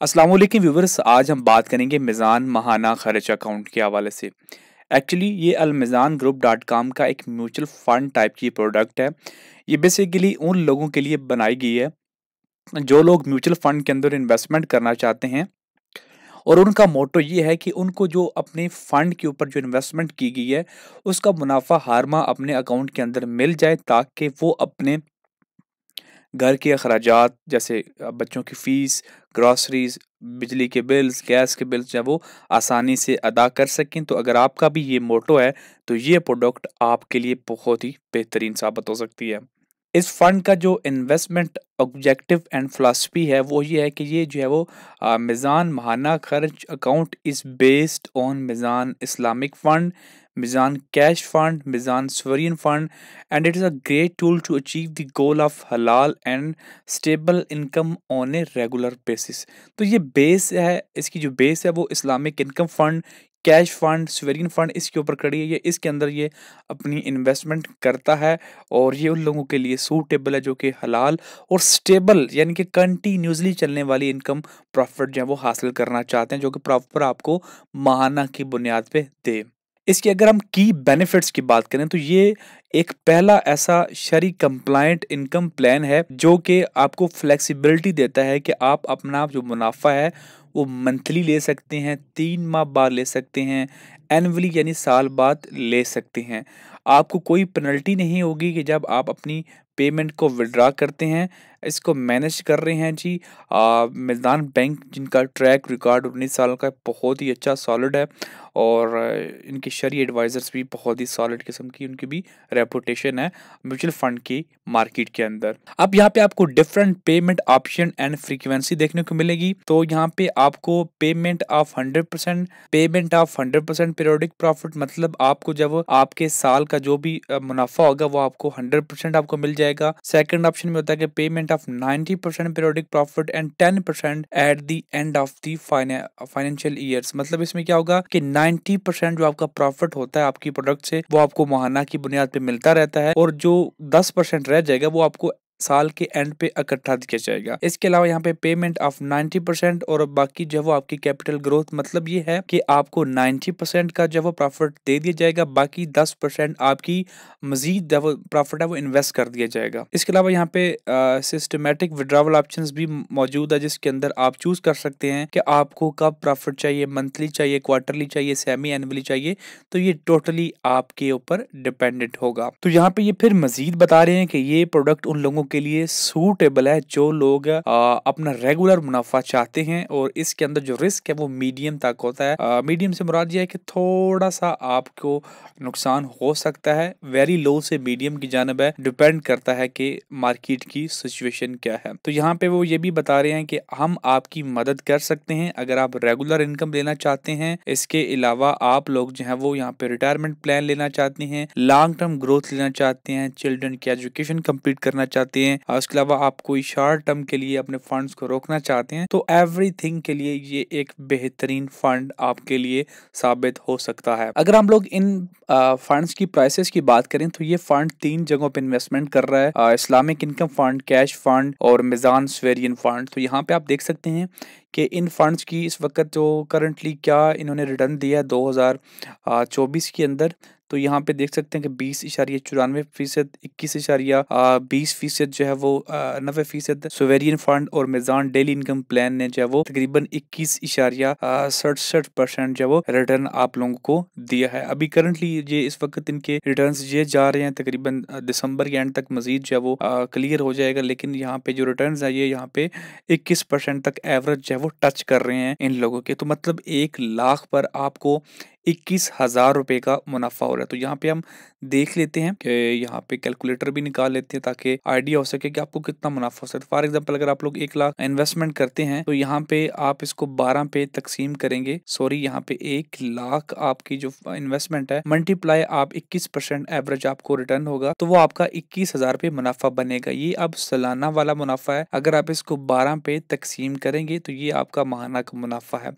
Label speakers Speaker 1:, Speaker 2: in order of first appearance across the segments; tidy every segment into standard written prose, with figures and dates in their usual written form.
Speaker 1: अस्सलाम वालेकुम व्यूवर्स। आज हम बात करेंगे मिज़ान माहाना खर्च अकाउंट के हवाले से। एक्चुअली ये अलमिज़ान ग्रुप डॉट कॉम का एक म्यूचुअल फ़ंड टाइप की प्रोडक्ट है। ये बेसिकली उन लोगों के लिए बनाई गई है जो लोग म्यूचुअल फ़ंड के अंदर इन्वेस्टमेंट करना चाहते हैं, और उनका मोटो ये है कि उनको जो अपने फ़ंड के ऊपर जो इन्वेस्टमेंट की गई है उसका मुनाफ़ा हर माह अपने अकाउंट के अंदर मिल जाए, ताकि वो अपने घर के अखराजात जैसे बच्चों की फ़ीस, ग्रॉसरीज़, बिजली के बिल्स, गैस के बिल्स जो है वो आसानी से अदा कर सकें। तो अगर आपका भी ये मोटो है तो ये प्रोडक्ट आपके लिए बहुत ही बेहतरीन साबित हो सकती है। इस फंड का जो इन्वेस्टमेंट ऑब्जेक्टिव एंड फ़िलॉसफी है वो ये है कि ये जो है वो मिज़ान माहाना खर्च account is based on Meezan Islamic fund, Meezan cash fund, Meezan sovereign fund, and it is a great tool to achieve the goal of halal and stable income on a regular basis. तो ये बेस है, इसकी जो बेस है वो Islamic income fund, cash fund, sovereign fund इसके ऊपर खड़ी है। ये इसके अंदर ये अपनी इन्वेस्टमेंट करता है, और ये उन लोगों के लिए सूटेबल है जो कि हलाल और स्टेबल यानी कि कंटिन्यूसली चलने वाली इनकम प्रॉफिट जो है वो हासिल करना चाहते हैं, जो कि प्रॉपर आपको माहाना की बुनियाद पे दे। इसकी अगर हम की बेनिफिट्स की बात करें तो ये एक पहला ऐसा शरी कंप्लायंट इनकम प्लान है जो कि आपको फ्लेक्सिबिलिटी देता है कि आप अपना जो मुनाफा है वो मंथली ले सकते हैं, 3 माह बाद ले सकते हैं, एनुअली यानी साल बाद ले सकते हैं। आपको कोई पेनल्टी नहीं होगी कि जब आप अपनी पेमेंट को विड्रा करते हैं। इसको मैनेज कर रहे हैं जी मिज़ान बैंक, जिनका ट्रैक रिकॉर्ड 19 साल का बहुत ही अच्छा सॉलिड है, और इनके शरी एडवाइज़र्स भी बहुत ही सॉलिड किस्म की उनकी भी रेपुटेशन है म्यूचुअल फ़ंड की मार्केट के अंदर। अब यहाँ पे आपको different payment option and frequency देखने को मिलेगी। तो यहाँ पे आपको पेमेंट ऑफ 100% पीरियोडिक प्रॉफिट, मतलब आपको जब आपके साल का जो भी मुनाफा होगा वो आपको 100% आपको मिल जाएगा। सेकंड ऑप्शन में होता है कि payment of 90% periodic profit and 10% at the end of the financial years. मतलब इसमें क्या होगा कि 90% जो आपका प्रॉफिट होता है आपकी प्रोडक्ट से वो आपको माहाना की बुनियाद पे मिलता रहता है, और जो 10% रह जाएगा वो आपको साल के एंड पे इकट्ठा दिया जाएगा। इसके अलावा यहाँ पे पेमेंट ऑफ 90% और बाकी जो है वो आपकी कैपिटल ग्रोथ, मतलब ये है कि आपको 90% का जो है वो प्रॉफिट दे दिया जाएगा, बाकी 10% आपकी मजीद जो वो प्रॉफिट है वो इन्वेस्ट कर दिया जाएगा। इसके अलावा यहाँ पे सिस्टमेटिक विड्रावल ऑप्शंस भी मौजूद है, जिसके अंदर आप चूज कर सकते हैं कि आपको कब प्रॉफिट चाहिए, मंथली चाहिए, क्वार्टरली चाहिए, सेमी एनुअली चाहिए। तो ये टोटली आपके ऊपर डिपेंडेंट होगा। तो यहाँ पे ये फिर मजीद बता रहे हैं कि ये प्रोडक्ट उन लोगों के लिए सूटेबल है जो लोग अपना रेगुलर मुनाफा चाहते हैं, और इसके अंदर जो रिस्क है वो मीडियम तक होता है। मीडियम से मुराद ये है कि थोड़ा सा आपको नुकसान हो सकता है, वेरी लो से मीडियम की जानब है, डिपेंड करता है कि मार्केट की सिचुएशन क्या है। तो यहाँ पे वो ये भी बता रहे हैं कि हम आपकी मदद कर सकते हैं अगर आप रेगुलर इनकम लेना चाहते हैं। इसके अलावा आप लोग जो है वो यहाँ पे रिटायरमेंट प्लान लेना चाहते हैं, लॉन्ग टर्म ग्रोथ लेना चाहते हैं, चिल्ड्रन की एजुकेशन कंप्लीट करना चाहते हैं, और उसके अलावा आप कोई शॉर्ट टर्म के लिए अपने फंड्स को रोकना चाहते हैं, तो एवरीथिंग के लिए ये एक बेहतरीन फंड आपके लिए साबित हो सकता है। अगर हम लोग इन फंड्स की प्राइसेस की बात करें तो ये फंड 3 जगहों पे इन्वेस्टमेंट कर रहा है, Islamic income fund, cash fund और मिज़ान सोवरियन फंड। तो यहाँ पे आप देख सकते हैं कि इन फंड्स की इस वक्त जो करंटली क्या इन्होंने रिटर्न दिया है 2024 के अंदर। तो यहाँ पे देख सकते हैं कि 20.94%, 21.20% जो है वो 90% सोवेरियन फंड और मिज़ान डेली इनकम प्लान ने जो है वो तकरीबन 21.67% जो है वो रिटर्न आप लोगों को दिया है। अभी करंटली ये इस वक्त इनके रिटर्न्स ये जा रहे हैं तकरीबन दिसंबर के एंड तक मजीद जो है वो क्लियर हो जाएगा, लेकिन यहाँ पे जो रिटर्न्स है ये यहाँ पे 21% तक एवरेज जो है वो टच कर रहे हैं इन लोगों के। तो मतलब 1 लाख पर आपको 21,000 रुपये का मुनाफा हो रहा है। तो यहाँ पे हम देख लेते हैं कि यहाँ पे कैलकुलेटर भी निकाल लेते हैं ताकि आइडिया हो सके कि आपको कितना मुनाफा हो सकता है। फॉर एग्जांपल अगर आप लोग 1 लाख इन्वेस्टमेंट करते हैं तो यहाँ पे आप इसको 12 पे तकसीम करेंगे, सॉरी यहाँ पे 1 लाख आपकी जो इन्वेस्टमेंट है मल्टीप्लाई आप 21% एवरेज आपको रिटर्न होगा, तो वो आपका 21,000 रुपये मुनाफा बनेगा। ये अब सालाना वाला मुनाफा है। अगर आप इसको 12 पे तकसीम करेंगे तो ये आपका माहाना का मुनाफा है।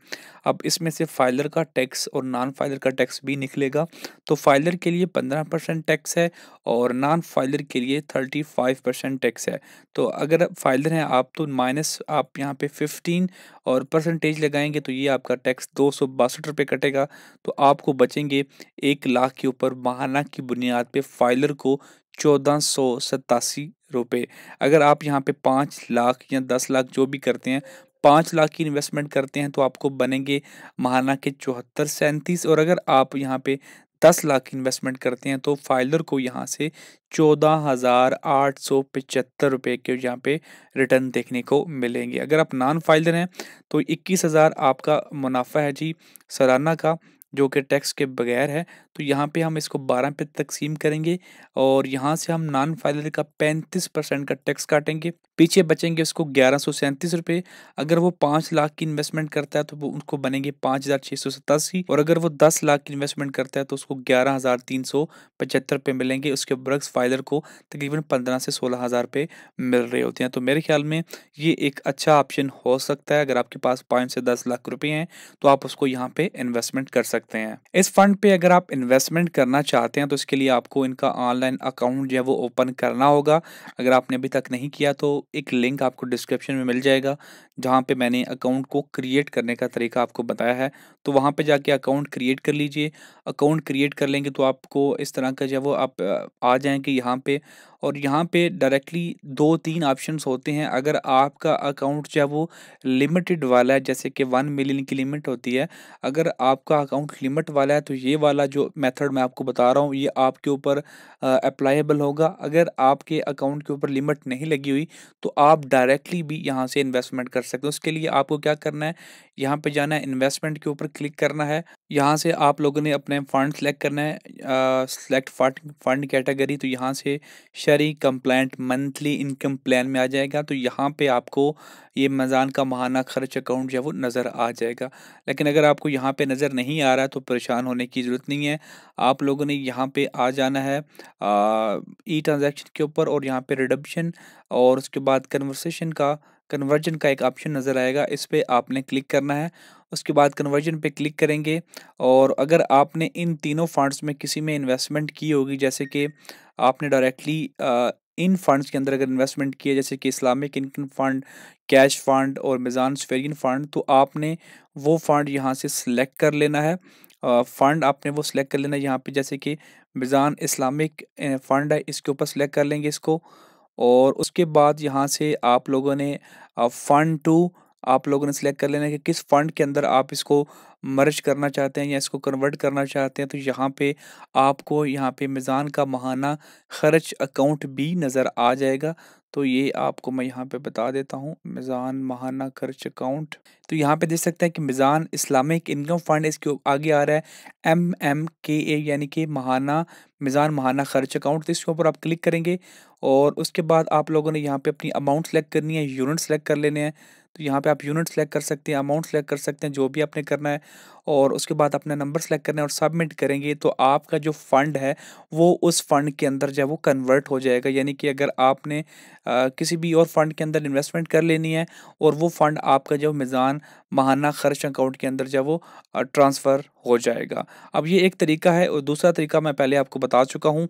Speaker 1: अब इसमें से फाइलर का टैक्स और नॉन फाइलर का टैक्स भी निकलेगा। तो फाइलर के लिए 15% टैक्स है और नॉन फाइलर के लिए 35% टैक्स है। तो अगर फाइलर हैं आप तो माइनस आप यहाँ पे 15 और परसेंटेज लगाएंगे तो ये आपका टैक्स 262 रुपये कटेगा। तो आपको बचेंगे 1 लाख के ऊपर माहाना की बुनियाद पे फाइलर को 1487 रुपये। अगर आप यहाँ पे 5 लाख या 10 लाख जो भी करते हैं, 5 लाख की इन्वेस्टमेंट करते हैं तो आपको बनेंगे माहाना के 7437। और अगर आप यहाँ पे 10 लाख की इन्वेस्टमेंट करते हैं तो फाइलर को यहाँ से 14,875 रुपये के यहाँ पे रिटर्न देखने को मिलेंगे। अगर आप नॉन फाइलर हैं तो 21,000 आपका मुनाफा है जी सालाना का, जो कि टैक्स के बगैर है। तो यहाँ पे हम इसको 12 पे तकसीम करेंगे और यहाँ से हम नॉन फाइलर का 35% का टैक्स काटेंगे, पीछे बचेंगे उसको 1137 रुपये। अगर वो 5 लाख की इन्वेस्टमेंट करता है तो वो उनको बनेंगे 5,687। और अगर वो 10 लाख की इन्वेस्टमेंट करता है तो उसको 11,375 रुपये मिलेंगे। उसके बरक्स फाइलर को तकरीबन 15 से 16,000 रुपये मिल रहे होते हैं। तो मेरे ख्याल में ये एक अच्छा ऑप्शन हो सकता है। अगर आपके पास 5 से 10 लाख रुपए हैं तो आप उसको यहाँ पे इन्वेस्टमेंट कर सकते हैं। इस फंड पे अगर आप इन्वेस्टमेंट करना चाहते हैं तो इसके लिए आपको इनका ऑनलाइन अकाउंट जो है वो ओपन करना होगा। अगर आपने अभी तक नहीं किया तो एक लिंक आपको डिस्क्रिप्शन में मिल जाएगा, जहाँ पे मैंने अकाउंट को क्रिएट करने का तरीका आपको बताया है। तो वहाँ पे जाके अकाउंट क्रिएट कर लीजिए। अकाउंट क्रिएट कर लेंगे तो आपको इस तरह का जो है वो आप आ जाएंगे यहाँ पे। और यहाँ पे डायरेक्टली 2-3 ऑप्शंस होते हैं। अगर आपका अकाउंट जो है वो लिमिटेड वाला है, जैसे कि 1 मिलियन की लिमिट होती है, अगर आपका अकाउंट लिमिट वाला है तो ये वाला जो मेथड मैं आपको बता रहा हूँ ये आपके ऊपर अप्लाइबल होगा। अगर आपके अकाउंट के ऊपर लिमिट नहीं लगी हुई तो आप डायरेक्टली भी यहाँ से इन्वेस्टमेंट कर सकते हो। उसके लिए आपको क्या करना है, यहाँ पे जाना है, इन्वेस्टमेंट के ऊपर क्लिक करना है। यहाँ से आप लोगों ने अपने फंड सेलेक्ट करना है, सेलेक्ट फंड कैटेगरी। तो यहाँ से शरी कंप्लाइंट मंथली इनकम प्लान में आ जाएगा। तो यहाँ पे आपको ये मज़ान का माहाना खर्च अकाउंट जो है वो नज़र आ जाएगा। लेकिन अगर आपको यहाँ पे नज़र नहीं आ रहा है तो परेशान होने की ज़रूरत नहीं है। आप लोगों ने यहाँ पे आ जाना है ई ट्रांजैक्शन के ऊपर और यहाँ पे रिडम्पशन और उसके बाद कन्वर्जन का एक ऑप्शन नज़र आएगा, इस पे आपने क्लिक करना है। उसके बाद कन्वर्जन पे क्लिक करेंगे और अगर आपने इन तीनों फंड्स में किसी में इन्वेस्टमेंट की होगी, जैसे कि आपने डायरेक्टली इन फंड्स के अंदर अगर इन्वेस्टमेंट किया, जैसे कि Islamic income fund, cash fund और मिज़ान सफेरिन फ़ंड, तो आपने वो फ़ंड यहाँ से सिलेक्ट कर लेना है। फ़ंड आपने वो सिलेक्ट कर लेना है यहाँ पे, जैसे कि मिज़ान इस्लामिक फ़ंड है, इसके ऊपर सिलेक्ट कर लेंगे इसको। और उसके बाद यहाँ से आप लोगों ने फ़ंड टू आप लोगों ने सिलेक्ट कर लेना है कि किस फ़ंड के अंदर आप इसको मर्ज करना चाहते हैं या इसको कन्वर्ट करना चाहते हैं। तो यहाँ पे आपको यहाँ पे मिज़ान का माहाना खर्च अकाउंट भी नज़र आ जाएगा। तो ये आपको मैं यहाँ पे बता देता हूँ, मिज़ान माहाना खर्च अकाउंट। तो यहाँ पे देख सकते हैं कि मिज़ान इस्लामिक इनकम फ़ंड, इसके आगे आ रहा है MMKA, यानी कि माहाना मिज़ान माहाना खर्च अकाउंट। तो इसके ऊपर आप क्लिक करेंगे और उसके बाद आप लोगों ने यहाँ पे अपनी अमाउंट सेलेक्ट करनी है, यूनिट सेलेक्ट कर लेने हैं। तो यहाँ पे आप यूनिट सेलेक्ट कर सकते हैं, अमाउंट सेलेक्ट कर सकते हैं, जो भी आपने करना है। और उसके बाद अपना नंबर सेलेक्ट करना है और सबमिट करेंगे तो आपका जो फ़ंड है वो उस फ़ंड के अंदर जो है वो कन्वर्ट हो जाएगा। यानी कि अगर आपने किसी भी और फ़ंड के अंदर इन्वेस्टमेंट कर लेनी है और वो फ़ंड आपका जो मिज़ान माहाना खर्च अकाउंट के अंदर जो है वो ट्रांसफ़र हो जाएगा। अब ये एक तरीका है और दूसरा तरीका मैं पहले आपको बता चुका हूँ,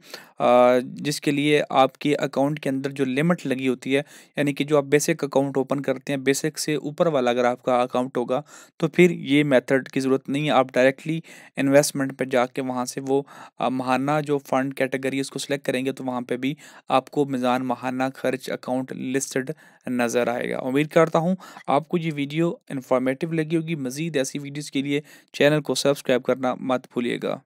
Speaker 1: जिसके लिए आपके अकाउंट के अंदर जो लिमिट लगी होती है, यानी कि जो आप बेसिक अकाउंट ओपन करते हैं, बेसिक से ऊपर वाला अगर आपका अकाउंट होगा तो फिर ये मेथड की ज़रूरत नहीं है। आप डायरेक्टली इन्वेस्टमेंट पे जाके वहाँ से वो माहाना जो फ़ंड कैटेगरी उसको सिलेक्ट करेंगे तो वहाँ पे भी आपको मिज़ान माहाना खर्च अकाउंट लिस्टेड नज़र आएगा। उम्मीद करता हूँ आपको ये वीडियो इन्फॉर्मेटिव लगी होगी। मज़ीद ऐसी वीडियोज़ के लिए चैनल को सब्सक्राइब करना मत भूलिएगा।